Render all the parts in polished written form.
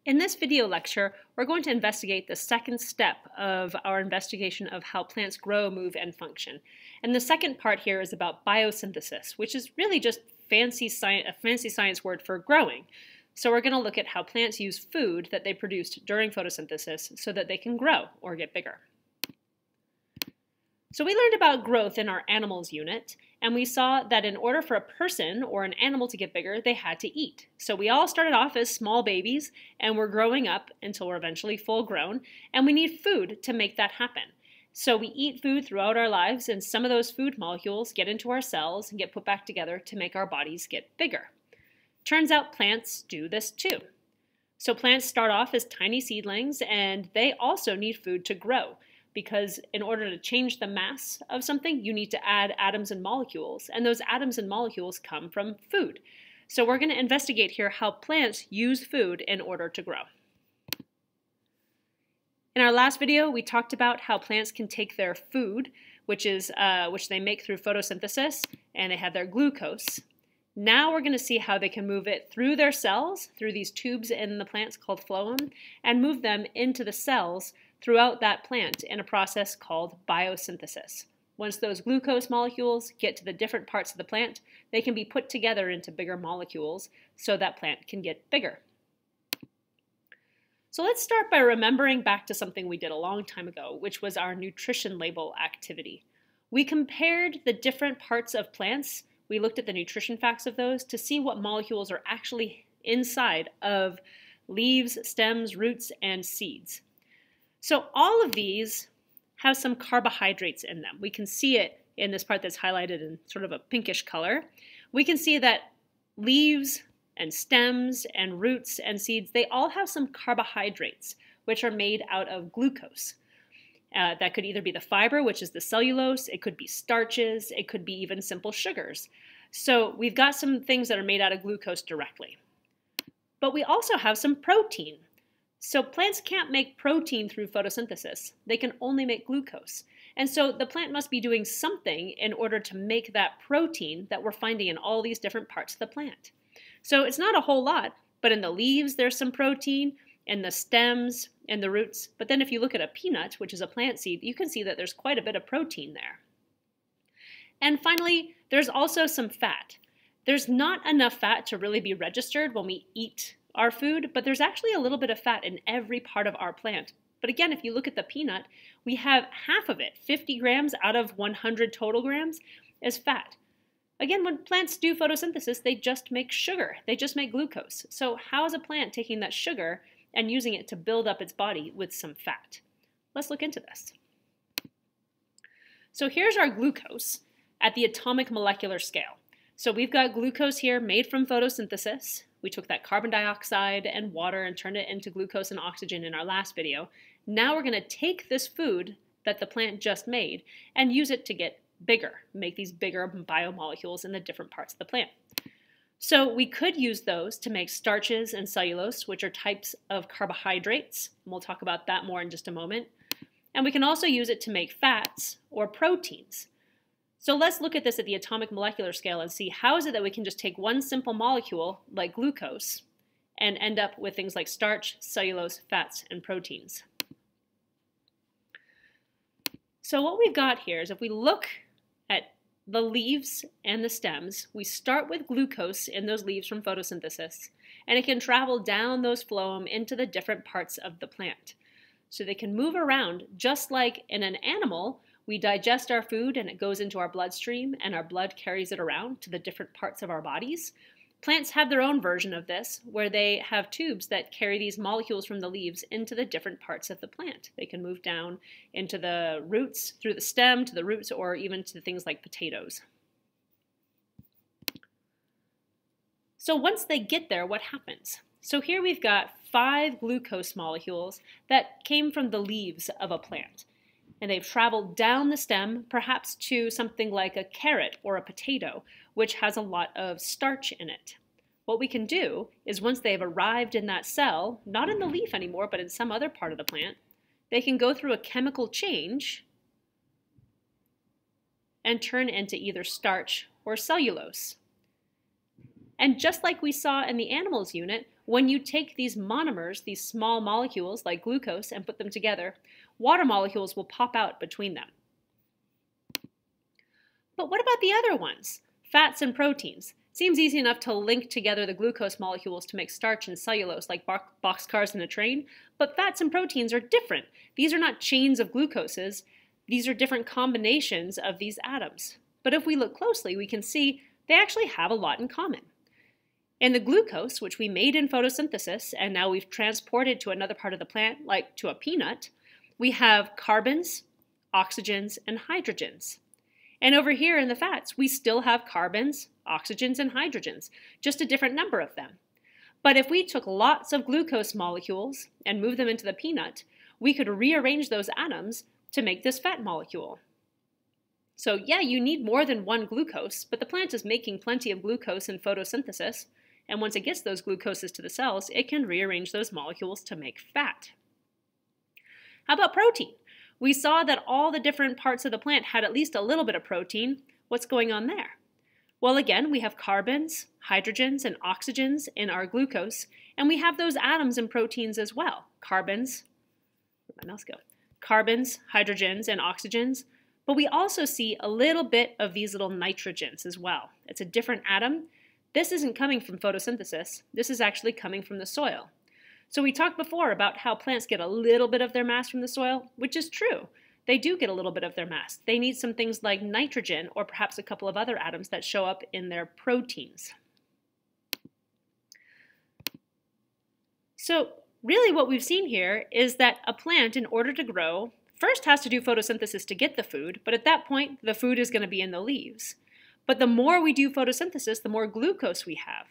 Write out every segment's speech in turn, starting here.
In this video lecture, we're going to investigate the second step of our investigation of how plants grow, move, and function. And the second part here is about biosynthesis, which is really just a fancy science word for growing. So we're going to look at how plants use food that they produced during photosynthesis so that they can grow or get bigger. So we learned about growth in our animals unit, and we saw that in order for a person or an animal to get bigger, they had to eat. So we all started off as small babies, and we're growing up until we're eventually full grown, and we need food to make that happen. So we eat food throughout our lives, and some of those food molecules get into our cells and get put back together to make our bodies get bigger. Turns out plants do this too. So plants start off as tiny seedlings, and they also need food to grow, because in order to change the mass of something, you need to add atoms and molecules, and those atoms and molecules come from food. So we're going to investigate here how plants use food in order to grow. In our last video, we talked about how plants can take their food, which they make through photosynthesis, and they have their glucose. Now we're going to see how they can move it through their cells, through these tubes in the plants called phloem, and move them into the cells throughout that plant in a process called biosynthesis. Once those glucose molecules get to the different parts of the plant, they can be put together into bigger molecules so that plant can get bigger. So let's start by remembering back to something we did a long time ago, which was our nutrition label activity. We compared the different parts of plants. We looked at the nutrition facts of those to see what molecules are actually inside of leaves, stems, roots, and seeds. So all of these have some carbohydrates in them. We can see it in this part that's highlighted in sort of a pinkish color. We can see that leaves and stems and roots and seeds, they all have some carbohydrates, which are made out of glucose. That could either be the fiber, which is the cellulose, it could be starches, it could be even simple sugars. So we've got some things that are made out of glucose directly. But we also have some protein. So plants can't make protein through photosynthesis. They can only make glucose. And so the plant must be doing something in order to make that protein that we're finding in all these different parts of the plant. So it's not a whole lot, but in the leaves there's some protein, in the stems, and the roots. But then if you look at a peanut, which is a plant seed, you can see that there's quite a bit of protein there. And finally, there's also some fat. There's not enough fat to really be registered when we eat our food, but there's actually a little bit of fat in every part of our plant. But again, if you look at the peanut, we have half of it, 50 grams out of 100 total grams, is fat. Again, when plants do photosynthesis, they just make sugar. They just make glucose. So how is a plant taking that sugar and using it to build up its body with some fat? Let's look into this. So here's our glucose at the atomic molecular scale. So we've got glucose here made from photosynthesis. We took that carbon dioxide and water and turned it into glucose and oxygen in our last video. Now we're going to take this food that the plant just made and use it to get bigger, make these bigger biomolecules in the different parts of the plant. So we could use those to make starches and cellulose, which are types of carbohydrates. And we'll talk about that more in just a moment. And we can also use it to make fats or proteins. So let's look at this at the atomic molecular scale and see how is it that we can just take one simple molecule like glucose and end up with things like starch, cellulose, fats, and proteins. So what we've got here is if we look at the leaves and the stems, we start with glucose in those leaves from photosynthesis, and it can travel down those phloem into the different parts of the plant. So they can move around just like in an animal. We digest our food and it goes into our bloodstream and our blood carries it around to the different parts of our bodies. Plants have their own version of this where they have tubes that carry these molecules from the leaves into the different parts of the plant. They can move down into the roots, through the stem to the roots, or even to things like potatoes. So once they get there, what happens? So here we've got 5 glucose molecules that came from the leaves of a plant. And they've traveled down the stem, perhaps to something like a carrot or a potato, which has a lot of starch in it. What we can do is once they've arrived in that cell, not in the leaf anymore, but in some other part of the plant, they can go through a chemical change and turn into either starch or cellulose. And just like we saw in the animals unit, When you take these monomers, these small molecules like glucose, and put them together, water molecules will pop out between them. But what about the other ones? Fats and proteins. Seems easy enough to link together the glucose molecules to make starch and cellulose like boxcars in a train, but fats and proteins are different. These are not chains of glucoses. These are different combinations of these atoms. But if we look closely, we can see they actually have a lot in common. In the glucose, which we made in photosynthesis, and now we've transported to another part of the plant, like to a peanut, we have carbons, oxygens, and hydrogens. And over here in the fats, we still have carbons, oxygens, and hydrogens, just a different number of them. But if we took lots of glucose molecules and moved them into the peanut, we could rearrange those atoms to make this fat molecule. So yeah, you need more than one glucose, but the plant is making plenty of glucose in photosynthesis, and once it gets those glucoses to the cells, it can rearrange those molecules to make fat. How about protein? We saw that all the different parts of the plant had at least a little bit of protein. What's going on there? Well, again, we have carbons, hydrogens, and oxygens in our glucose, and we have those atoms in proteins as well. Carbons, where'd my mouse go? Carbons, hydrogens, and oxygens, but we also see a little bit of these little nitrogens as well. It's a different atom. This isn't coming from photosynthesis. This is actually coming from the soil. So we talked before about how plants get a little bit of their mass from the soil, which is true. They do get a little bit of their mass. They need some things like nitrogen or perhaps a couple of other atoms that show up in their proteins. So really what we've seen here is that a plant, in order to grow, first has to do photosynthesis to get the food, but at that point, the food is going to be in the leaves. But the more we do photosynthesis, the more glucose we have.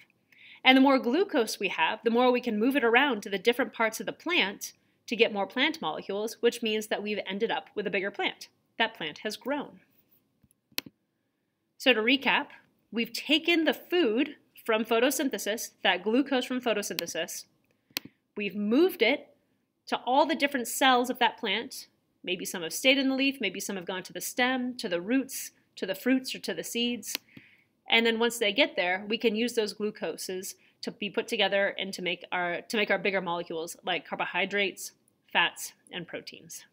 And the more glucose we have, the more we can move it around to the different parts of the plant to get more plant molecules, which means that we've ended up with a bigger plant. That plant has grown. So to recap, we've taken the food from photosynthesis, that glucose from photosynthesis, we've moved it to all the different cells of that plant. Maybe some have stayed in the leaf, maybe some have gone to the stem, to the roots, to the fruits, or to the seeds. And then once they get there, we can use those glucoses to be put together and to make our bigger molecules like carbohydrates, fats, and proteins.